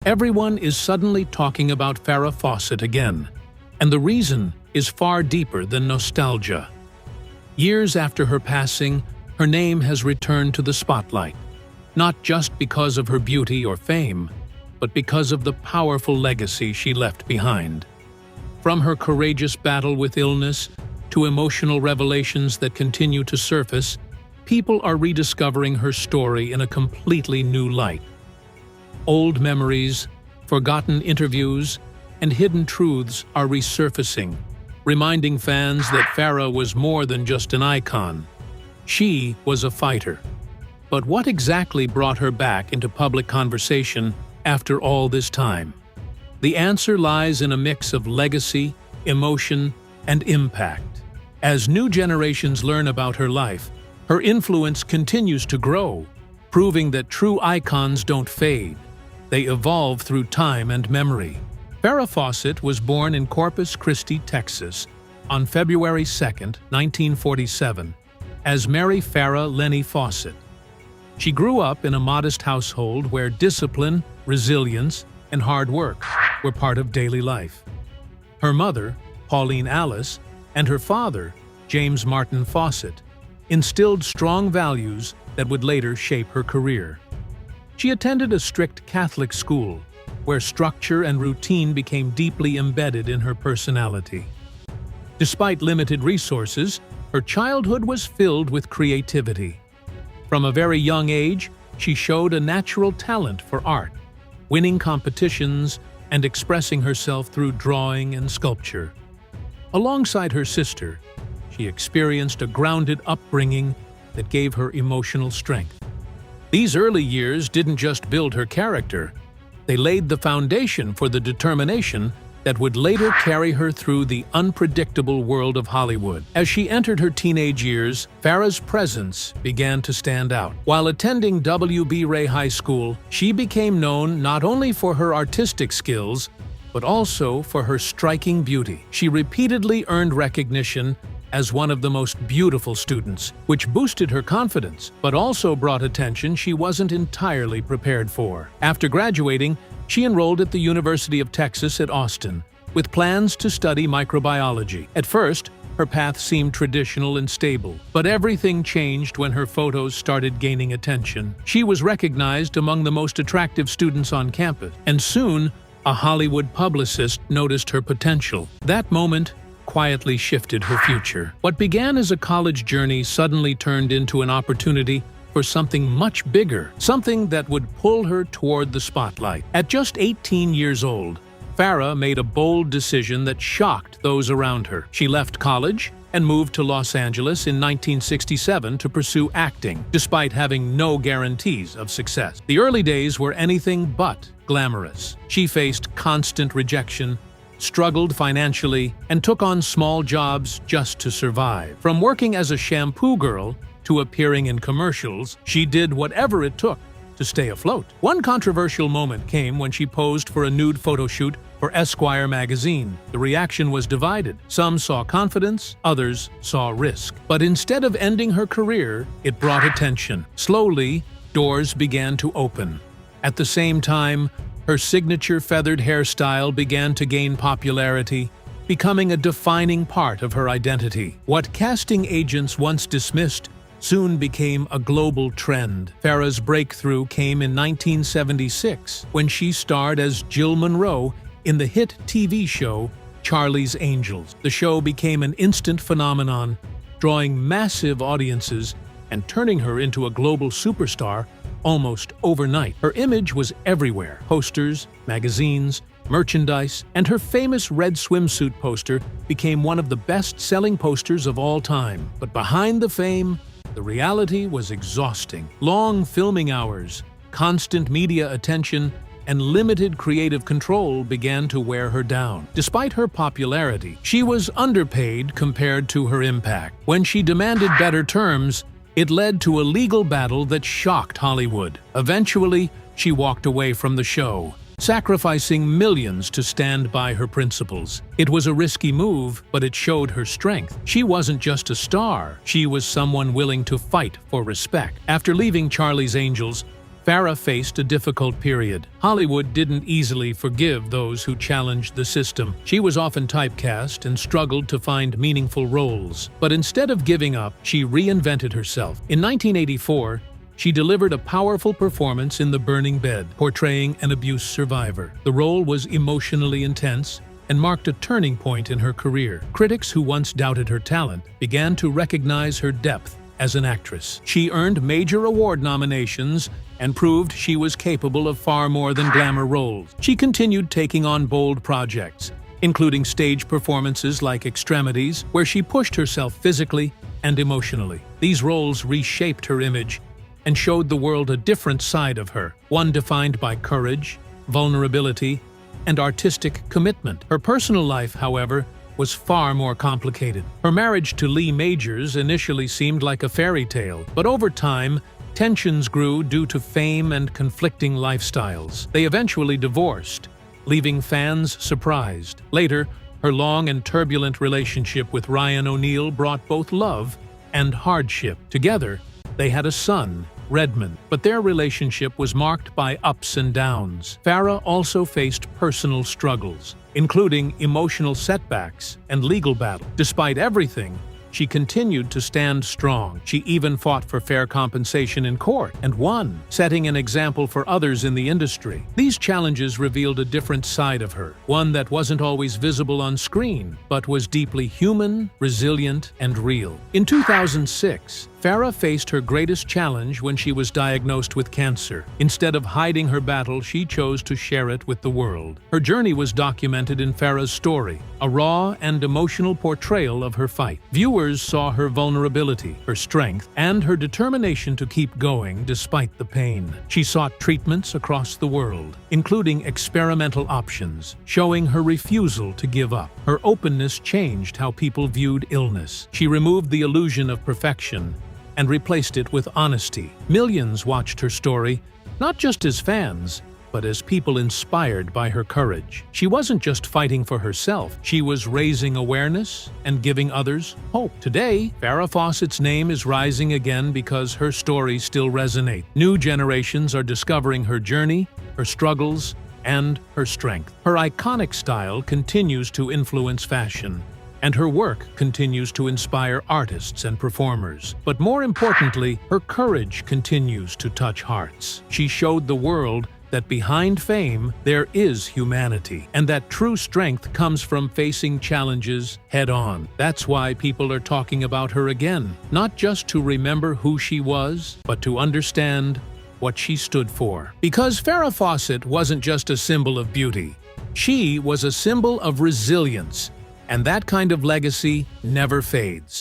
Everyone is suddenly talking about Farrah Fawcett again, and the reason is far deeper than nostalgia. Years after her passing, her name has returned to the spotlight, not just because of her beauty or fame, but because of the powerful legacy she left behind. From her courageous battle with illness to emotional revelations that continue to surface, people are rediscovering her story in a completely new light. Old memories, forgotten interviews, and hidden truths are resurfacing, reminding fans that Farrah was more than just an icon. She was a fighter. But what exactly brought her back into public conversation after all this time? The answer lies in a mix of legacy, emotion, and impact. As new generations learn about her life, her influence continues to grow, proving that true icons don't fade. They evolve through time and memory. Farrah Fawcett was born in Corpus Christi, Texas, on February 2, 1947, as Mary Farrah Lenny Fawcett. She grew up in a modest household where discipline, resilience, and hard work were part of daily life. Her mother, Pauline Alice, and her father, James Martin Fawcett, instilled strong values that would later shape her career. She attended a strict Catholic school, where structure and routine became deeply embedded in her personality. Despite limited resources, her childhood was filled with creativity. From a very young age, she showed a natural talent for art, winning competitions and expressing herself through drawing and sculpture. Alongside her sister, she experienced a grounded upbringing that gave her emotional strength. These early years didn't just build her character, they laid the foundation for the determination that would later carry her through the unpredictable world of Hollywood. As she entered her teenage years, Farrah's presence began to stand out. While attending W.B. Ray High School, she became known not only for her artistic skills, but also for her striking beauty. She repeatedly earned recognition as one of the most beautiful students, which boosted her confidence, but also brought attention she wasn't entirely prepared for. After graduating, she enrolled at the University of Texas at Austin, with plans to study microbiology. At first, her path seemed traditional and stable, but everything changed when her photos started gaining attention. She was recognized among the most attractive students on campus, and soon, a Hollywood publicist noticed her potential. That moment quietly shifted her future. What began as a college journey suddenly turned into an opportunity for something much bigger, something that would pull her toward the spotlight. At just 18 years old, Farrah made a bold decision that shocked those around her. She left college and moved to Los Angeles in 1967 to pursue acting, despite having no guarantees of success. The early days were anything but glamorous. She faced constant rejection, struggled financially, and took on small jobs just to survive. From working as a shampoo girl to appearing in commercials, she did whatever it took to stay afloat. One controversial moment came when she posed for a nude photo shoot for Esquire magazine. The reaction was divided. Some saw confidence, others saw risk. But instead of ending her career, it brought attention. Slowly, doors began to open. At the same time, her signature feathered hairstyle began to gain popularity, becoming a defining part of her identity. What casting agents once dismissed soon became a global trend. Farrah's breakthrough came in 1976 when she starred as Jill Monroe in the hit TV show Charlie's Angels. The show became an instant phenomenon, drawing massive audiences and turning her into a global superstar almost overnight. Her image was everywhere: posters, magazines, merchandise, and her famous red swimsuit poster became one of the best-selling posters of all time. But behind the fame, the reality was exhausting. Long filming hours, constant media attention, and limited creative control began to wear her down. Despite her popularity, she was underpaid compared to her impact. When she demanded better terms, it led to a legal battle that shocked Hollywood. Eventually, she walked away from the show, sacrificing millions to stand by her principles. It was a risky move, but it showed her strength. She wasn't just a star, she was someone willing to fight for respect. After leaving Charlie's Angels, Farrah faced a difficult period. Hollywood didn't easily forgive those who challenged the system. She was often typecast and struggled to find meaningful roles. But instead of giving up, she reinvented herself. In 1984, she delivered a powerful performance in The Burning Bed, portraying an abuse survivor. The role was emotionally intense and marked a turning point in her career. Critics who once doubted her talent began to recognize her depth as an actress. She earned major award nominations and proved she was capable of far more than glamour roles. She continued taking on bold projects, including stage performances like Extremities, where she pushed herself physically and emotionally. These roles reshaped her image and showed the world a different side of her, one defined by courage, vulnerability, and artistic commitment. Her personal life, however, was far more complicated. Her marriage to Lee Majors initially seemed like a fairy tale, but over time, tensions grew due to fame and conflicting lifestyles. They eventually divorced, leaving fans surprised. Later, her long and turbulent relationship with Ryan O'Neal brought both love and hardship. Together, they had a son, Redmond, but their relationship was marked by ups and downs. Farrah also faced personal struggles, including emotional setbacks and legal battles. Despite everything, she continued to stand strong. She even fought for fair compensation in court and won, setting an example for others in the industry. These challenges revealed a different side of her, one that wasn't always visible on screen, but was deeply human, resilient, and real. In 2006, Farrah faced her greatest challenge when she was diagnosed with cancer. Instead of hiding her battle, she chose to share it with the world. Her journey was documented in Farrah's story, a raw and emotional portrayal of her fight. Viewers saw her vulnerability, her strength, and her determination to keep going despite the pain. She sought treatments across the world, including experimental options, showing her refusal to give up. Her openness changed how people viewed illness. She removed the illusion of perfection and replaced it with honesty. Millions watched her story, not just as fans, but as people inspired by her courage. She wasn't just fighting for herself, she was raising awareness and giving others hope. Today, Farrah Fawcett's name is rising again because her story still resonates. New generations are discovering her journey, her struggles, and her strength. Her iconic style continues to influence fashion, and her work continues to inspire artists and performers. But more importantly, her courage continues to touch hearts. She showed the world that behind fame, there is humanity, and that true strength comes from facing challenges head-on. That's why people are talking about her again, not just to remember who she was, but to understand what she stood for. Because Farrah Fawcett wasn't just a symbol of beauty, she was a symbol of resilience, and that kind of legacy never fades.